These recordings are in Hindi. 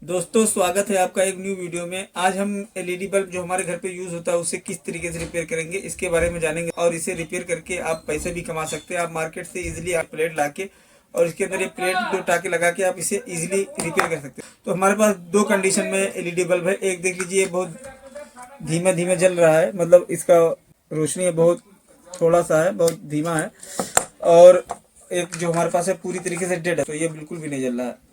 दोस्तों स्वागत है आपका एक न्यू वीडियो में। आज हम एलईडी बल्ब जो हमारे घर पे यूज होता है उसे किस तरीके से रिपेयर करेंगे इसके बारे में जानेंगे। और इसे रिपेयर करके आप पैसे भी कमा सकते हैं। आप मार्केट से इजीली आप प्लेट लाके और इसके अंदर ये प्लेट दो टाके लगा के आप इसे इजीली रिपेयर कर सकते हैं। तो हमारे पास दो कंडीशन में एलईडी बल्ब है। एक देख लीजिए बहुत धीमे धीमे जल रहा है, मतलब इसका रोशनी है बहुत थोड़ा सा है, बहुत धीमा है। और एक जो हमारे पास है पूरी तरीके से डेड है, तो ये बिल्कुल भी नहीं जल रहा है।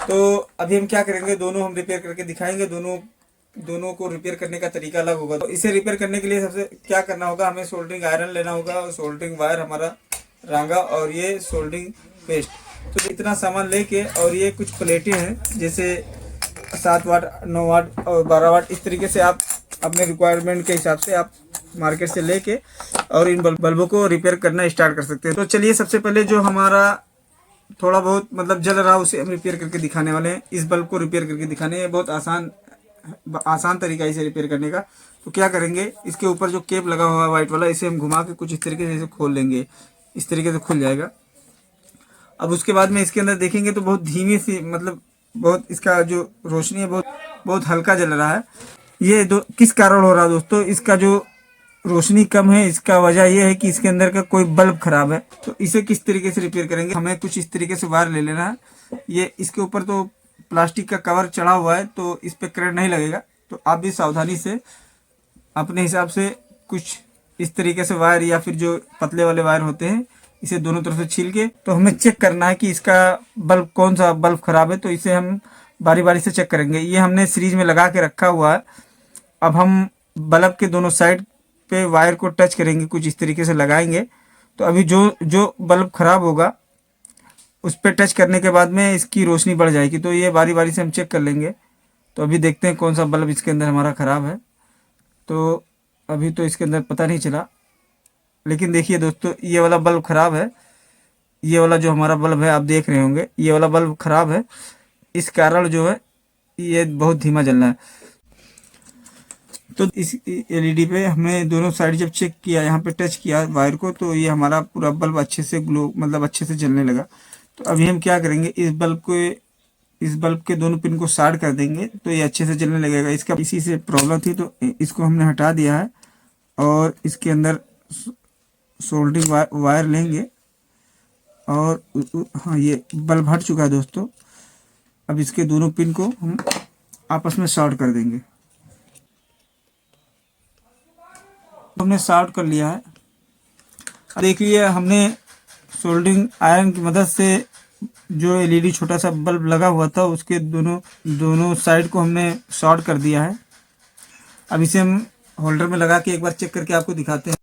तो अभी हम क्या करेंगे, दोनों हम रिपेयर करके दिखाएंगे। दोनों को रिपेयर करने का तरीका अलग होगा। तो इसे रिपेयर करने के लिए सबसे क्या करना होगा, हमें सोल्डरिंग आयरन लेना होगा और सोल्डरिंग वायर हमारा रांगा और ये सोल्डरिंग पेस्ट। तो इतना सामान लेके और ये कुछ प्लेटें हैं जैसे 7 वाट 9 वाट और 12 वाट, इस तरीके से आप अपने रिक्वायरमेंट के हिसाब से आप मार्केट से लेके और इन बल्बों को रिपेयर करना स्टार्ट कर सकते हैं। तो चलिए सबसे पहले जो हमारा थोड़ा बहुत मतलब जल रहा है उसे हम रिपेयर करके दिखाने वाले हैं। इस बल्ब को रिपेयर करके दिखाने हैं, बहुत आसान तरीका है इसे रिपेयर करने का। तो क्या करेंगे, इसके ऊपर जो केप लगा हुआ है वाइट वाला, इसे हम घुमा के कुछ इस तरीके से इसे खोल लेंगे। इस तरीके से खुल जाएगा। अब उसके बाद में इसके अंदर देखेंगे तो बहुत धीमी सी, मतलब बहुत इसका जो रोशनी है बहुत बहुत हल्का जल रहा है। ये किस कारण हो रहा है दोस्तों, इसका जो रोशनी कम है इसका वजह यह है कि इसके अंदर का कोई बल्ब खराब है। तो इसे किस तरीके से रिपेयर करेंगे, हमें कुछ इस तरीके से वायर ले लेना है। ये इसके ऊपर तो प्लास्टिक का कवर चढ़ा हुआ है तो इस पर करंट नहीं लगेगा। तो आप भी सावधानी से अपने हिसाब से कुछ इस तरीके से वायर या फिर जो पतले वाले वायर होते हैं इसे दोनों तरफ से छील के, तो हमें चेक करना है कि इसका बल्ब कौन सा बल्ब खराब है। तो इसे हम बारी बारी से चेक करेंगे। ये हमने सीरीज में लगा के रखा हुआ है। अब हम बल्ब के दोनों साइड पे वायर को टच करेंगे, कुछ इस तरीके से लगाएंगे। तो अभी जो जो बल्ब खराब होगा उस पर टच करने के बाद में इसकी रोशनी बढ़ जाएगी। तो ये बारी बारी से हम चेक कर लेंगे। तो अभी देखते हैं कौन सा बल्ब इसके अंदर हमारा ख़राब है। तो अभी तो इसके अंदर पता नहीं चला, लेकिन देखिए दोस्तों ये वाला बल्ब ख़राब है। ये वाला जो हमारा बल्ब है आप देख रहे होंगे, ये वाला बल्ब ख़राब है। इस कारण जो है ये बहुत धीमा जल रहा है। तो इस एलईडी पे हमने दोनों साइड जब चेक किया, यहाँ पे टच किया वायर को, तो ये हमारा पूरा बल्ब अच्छे से ग्लो मतलब अच्छे से जलने लगा। तो अभी हम क्या करेंगे, इस बल्ब के दोनों पिन को शॉर्ट कर देंगे तो ये अच्छे से जलने लगेगा। इसका इसी से प्रॉब्लम थी तो इसको हमने हटा दिया है। और इसके अंदर सोल्डरिंग वायर लेंगे और हाँ ये बल्ब हट चुका है दोस्तों। अब इसके दोनों पिन को हम आपस में शॉर्ट कर देंगे। हमने शॉर्ट कर लिया है। देखिए हमने सोल्डरिंग आयरन की मदद से जो एलईडी छोटा सा बल्ब लगा हुआ था उसके दोनों साइड को हमने शॉर्ट कर दिया है। अब इसे हम होल्डर में लगा के एक बार चेक करके आपको दिखाते हैं।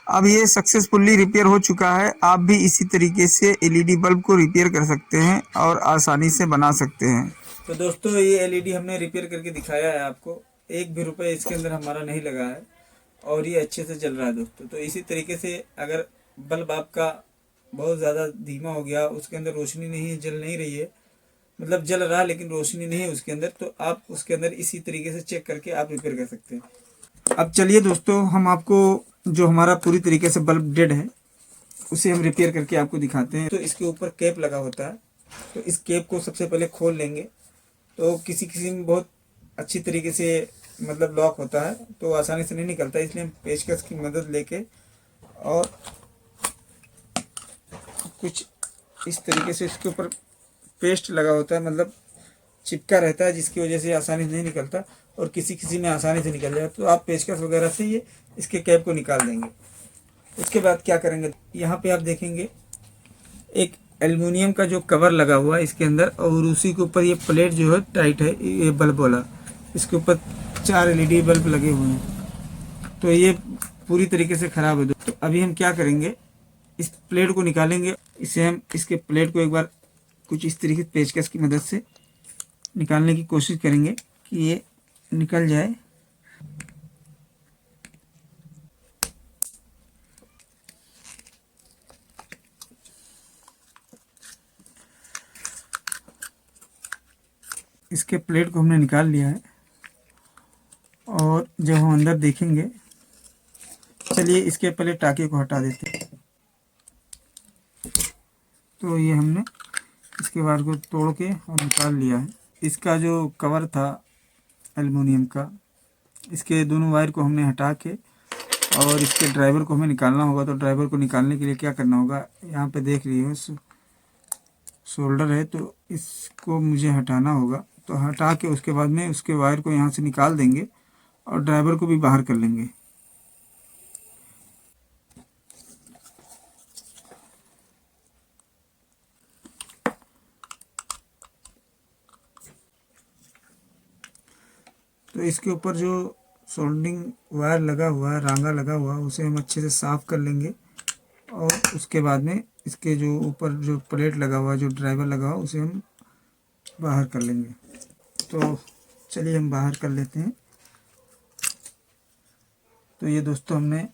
अब ये सक्सेसफुली रिपेयर हो चुका है। आप भी इसी तरीके से एलईडी बल्ब को रिपेयर कर सकते हैं और आसानी से बना सकते हैं। तो दोस्तों ये एलईडी हमने रिपेयर करके दिखाया है आपको। एक भी रुपये इसके अंदर हमारा नहीं लगा है और ये अच्छे से जल रहा है दोस्तों। तो इसी तरीके से अगर बल्ब आपका बहुत ज़्यादा धीमा हो गया, उसके अंदर रोशनी नहीं है, जल नहीं रही है, मतलब जल रहा है लेकिन रोशनी नहीं है उसके अंदर, तो आप उसके अंदर इसी तरीके से चेक करके आप रिपेयर कर सकते हैं। अब चलिए दोस्तों हम आपको जो हमारा पूरी तरीके से बल्ब डेड है उसे हम रिपेयर करके आपको दिखाते हैं। तो इसके ऊपर कैप लगा होता है, तो इस कैप को सबसे पहले खोल लेंगे। तो किसी किसी में बहुत अच्छी तरीके से मतलब लॉक होता है तो आसानी से नहीं निकलता, इसलिए हम पेचकस की मदद लेके और कुछ इस तरीके से इसके ऊपर पेस्ट लगा होता है, मतलब चिपका रहता है, जिसकी वजह से आसानी से नहीं निकलता और किसी किसी में आसानी से निकल जाए। तो आप पेचकस वगैरह से ये इसके कैप को निकाल देंगे। उसके बाद क्या करेंगे, यहाँ पे आप देखेंगे एक एल्युमिनियम का जो कवर लगा हुआ है इसके अंदर, और उसी के ऊपर ये प्लेट जो है टाइट है ये बल्ब वाला, इसके ऊपर 4 एलईडी बल्ब लगे हुए हैं। तो ये पूरी तरीके से ख़राब है। तो अभी हम क्या करेंगे, इस प्लेट को निकालेंगे। इसे हम इसके प्लेट को एक बार कुछ इस तरीके से पेचकस की मदद से निकालने की कोशिश करेंगे कि ये निकल जाए। इसके प्लेट को हमने निकाल लिया है और जब हम अंदर देखेंगे, चलिए इसके पहले टाके को हटा देते हैं। तो ये हमने इसके वायर को तोड़ के और निकाल लिया है। इसका जो कवर था एल्युमिनियम का, इसके दोनों वायर को हमने हटा के और इसके ड्राइवर को हमें निकालना होगा। तो ड्राइवर को निकालने के लिए क्या करना होगा, यहाँ पे देख रही हो शोल्डर है, तो इसको मुझे हटाना होगा। तो हटा के उसके बाद में उसके वायर को यहाँ से निकाल देंगे और ड्राइवर को भी बाहर कर लेंगे। तो इसके ऊपर जो सोल्डरिंग वायर लगा हुआ है, रांगा लगा हुआ है, उसे हम अच्छे से साफ़ कर लेंगे और उसके बाद में इसके जो ऊपर जो प्लेट लगा हुआ है, जो ड्राइवर लगा हुआ, उसे हम बाहर कर लेंगे। तो चलिए हम बाहर कर लेते हैं। तो ये दोस्तों हमने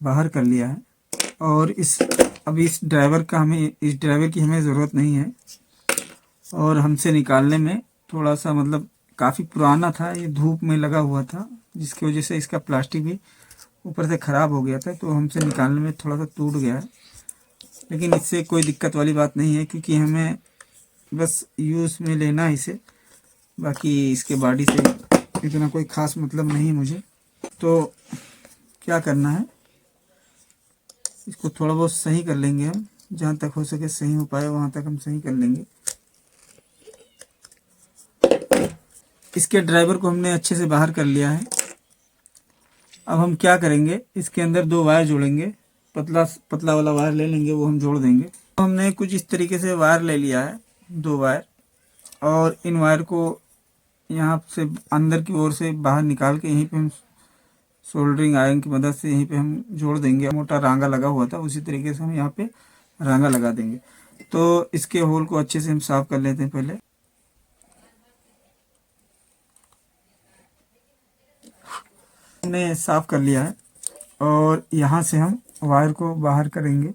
बाहर कर लिया है और अभी इस ड्राइवर की हमें ज़रूरत नहीं है और हमसे निकालने में थोड़ा सा मतलब काफ़ी पुराना था, ये धूप में लगा हुआ था, जिसकी वजह से इसका प्लास्टिक भी ऊपर से ख़राब हो गया था। तो हमसे निकालने में थोड़ा सा टूट गया है, लेकिन इससे कोई दिक्कत वाली बात नहीं है, क्योंकि हमें बस यूज़ में लेना है इसे। बाकी इसके बॉडी से इतना कोई ख़ास मतलब नहीं है मुझे। तो क्या करना है, इसको थोड़ा बहुत सही कर लेंगे हम, जहाँ तक हो सके सही हो पाए वहाँ तक हम सही कर लेंगे। इसके ड्राइवर को हमने अच्छे से बाहर कर लिया है। अब हम क्या करेंगे, इसके अंदर 2 वायर जोड़ेंगे, पतला वाला वायर ले लेंगे, वो हम जोड़ देंगे। तो हमने कुछ इस तरीके से वायर ले लिया है, 2 वायर, और इन वायर को यहाँ से अंदर की ओर से बाहर निकाल के यहीं पे हम सोल्डरिंग आयरन की मदद से यहीं पे हम जोड़ देंगे। मोटा रांगा लगा हुआ था, उसी तरीके से हम यहाँ पे रांगा लगा देंगे। तो इसके होल को अच्छे से हम साफ कर लेते हैं। पहले हमने साफ कर लिया है और यहाँ से हम वायर को बाहर करेंगे।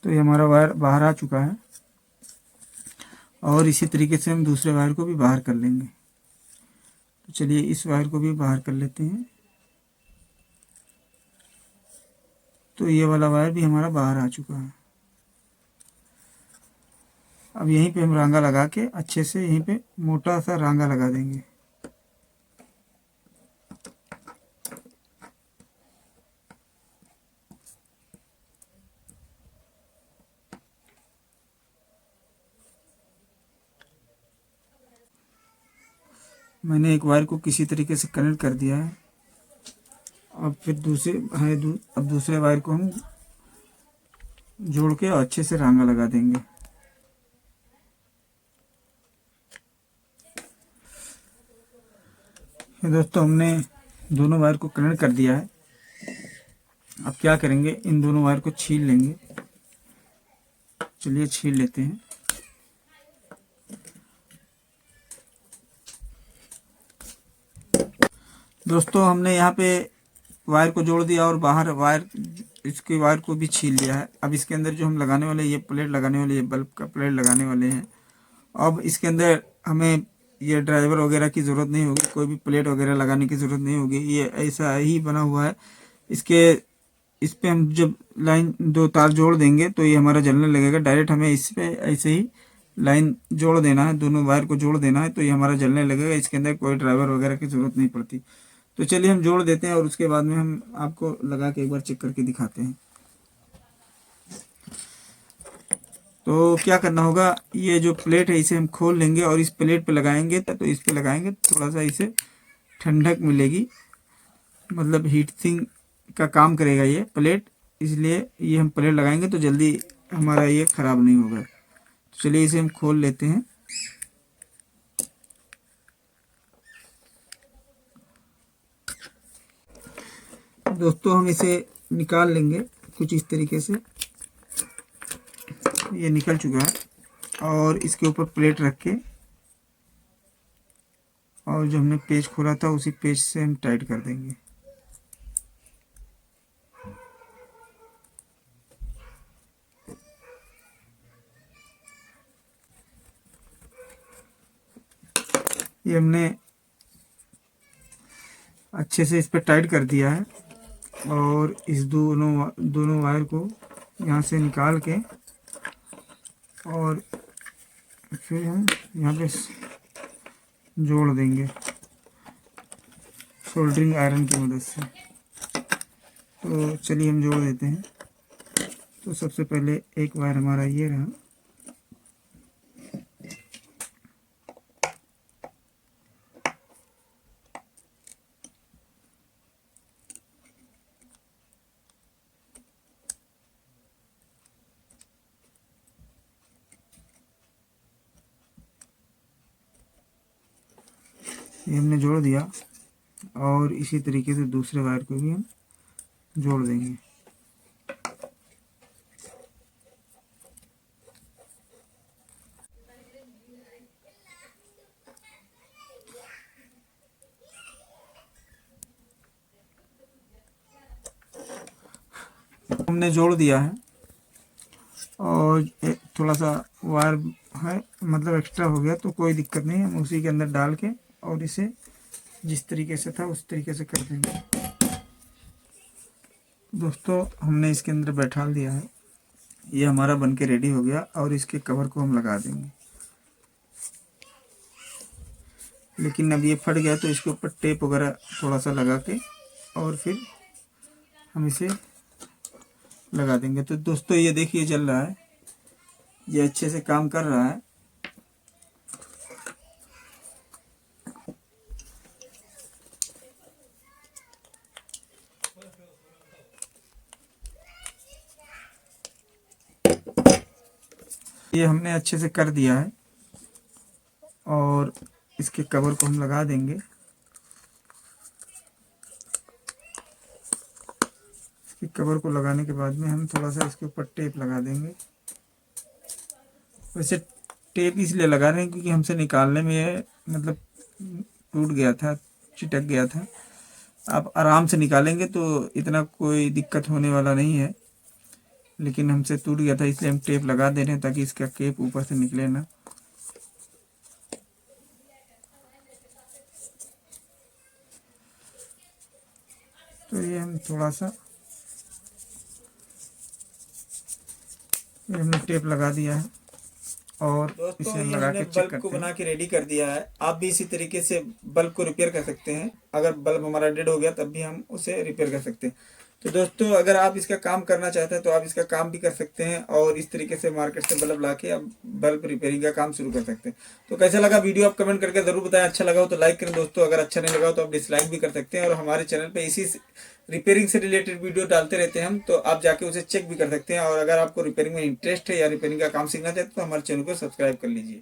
तो ये हमारा वायर बाहर आ चुका है और इसी तरीके से हम दूसरे वायर को भी बाहर कर लेंगे। तो चलिए इस वायर को भी बाहर कर लेते हैं। तो ये वाला वायर भी हमारा बाहर आ चुका है। अब यहीं पे हम रांगा लगा के अच्छे से यहीं पे मोटा सा रांगा लगा देंगे। मैंने एक वायर को किसी तरीके से कनेक्ट कर दिया है। अब फिर अब दूसरे वायर को हम जोड़ के और अच्छे से रांगा लगा देंगे। दोस्तों हमने दोनों वायर को कनेक्ट कर दिया है। अब क्या करेंगे, इन दोनों वायर को छील लेंगे। चलिए छील लेते हैं। दोस्तों हमने यहाँ पे वायर को जोड़ दिया और बाहर इसके वायर को भी छील लिया है। अब इसके अंदर जो हम लगाने वाले ये प्लेट लगाने वाले, ये बल्ब का प्लेट लगाने वाले हैं। अब इसके अंदर हमें ये ड्राइवर वगैरह की ज़रूरत नहीं होगी, कोई भी प्लेट वगैरह लगाने की ज़रूरत नहीं होगी। ये ऐसा ही बना हुआ है। इस पे हम जब लाइन 2 तार जोड़ देंगे तो ये हमारा जलने लगेगा। डायरेक्ट हमें इस पे ऐसे ही लाइन जोड़ देना है, दोनों वायर को जोड़ देना है, तो ये हमारा जलने लगेगा। इसके अंदर कोई ड्राइवर वगैरह की ज़रूरत नहीं पड़ती। तो चलिए हम जोड़ देते हैं और उसके बाद में हम आपको लगा के एक बार चेक करके दिखाते हैं। तो क्या करना होगा, ये जो प्लेट है इसे हम खोल लेंगे और इस प्लेट पे लगाएंगे। तो इस पे लगाएंगे थोड़ा सा इसे ठंडक मिलेगी, मतलब हीट सिंक का काम करेगा ये प्लेट, इसलिए ये हम प्लेट लगाएंगे तो जल्दी हमारा ये ख़राब नहीं होगा। तो चलिए इसे हम खोल लेते हैं। दोस्तों हम इसे निकाल लेंगे कुछ इस तरीके से। ये निकल चुका है और इसके ऊपर प्लेट रख के और जो हमने पेज खोला था उसी पेज से हम टाइट कर देंगे। ये हमने अच्छे से इस पर टाइट कर दिया है और इस दोनों वायर को यहाँ से निकाल के और फिर हम यहाँ पे जोड़ देंगे सोल्डरिंग आयरन की मदद से। तो चलिए हम जोड़ देते हैं। तो सबसे पहले एक वायर हमारा ये रहा, ये हमने जोड़ दिया और इसी तरीके से दूसरे वायर को भी हम जोड़ देंगे। हमने जोड़ दिया है और थोड़ा सा वायर है मतलब एक्स्ट्रा हो गया तो कोई दिक्कत नहीं, हम उसी के अंदर डाल के और इसे जिस तरीके से था उस तरीके से कर देंगे। दोस्तों हमने इसके अंदर बैठा दिया है, ये हमारा बनके रेडी हो गया और इसके कवर को हम लगा देंगे। लेकिन अब ये फट गया तो इसके ऊपर टेप वगैरह थोड़ा सा लगा के और फिर हम इसे लगा देंगे। तो दोस्तों ये देखिए चल रहा है, ये अच्छे से काम कर रहा है। ये हमने अच्छे से कर दिया है और इसके कवर को हम लगा देंगे। इसके कवर को लगाने के बाद में हम थोड़ा सा इसके ऊपर टेप लगा देंगे। वैसे टेप इसलिए लगा रहे हैं क्योंकि हमसे निकालने में मतलब टूट गया था, चिटक गया था। आप आराम से निकालेंगे तो इतना कोई दिक्कत होने वाला नहीं है, लेकिन हमसे टूट गया था इसलिए हम टेप लगा दे रहे हैं ताकि इसका केप ऊपर से निकले ना। तो ये हम थोड़ा सा ये हमने टेप लगा दिया है और दोस्तों इसे ये लगा हमने के चेक बल्ब को करते बना हैं। के रेडी कर दिया है। आप भी इसी तरीके से बल्ब को रिपेयर कर सकते हैं। अगर बल्ब हमारा डेड हो गया तब भी हम उसे रिपेयर कर सकते हैं। तो दोस्तों अगर आप इसका काम करना चाहते हैं तो आप इसका काम भी कर सकते हैं और इस तरीके से मार्केट से बल्ब लाके आप बल्ब रिपेयरिंग का काम शुरू कर सकते हैं। तो कैसा लगा वीडियो आप कमेंट करके जरूर बताएं। अच्छा लगा हो तो लाइक करें दोस्तों, अगर अच्छा नहीं लगा हो तो आप डिसलाइक भी कर सकते हैं। और हमारे चैनल पे इसी रिपेयरिंग से रिलेटेड वीडियो डालते रहते हैं हम, तो आप जाके उसे चेक भी कर सकते हैं। और अगर आपको रिपेयरिंग में इंटरेस्ट है या रिपेयरिंग का काम सीखना चाहते हैं तो हमारे चैनल को सब्सक्राइब कर लीजिए।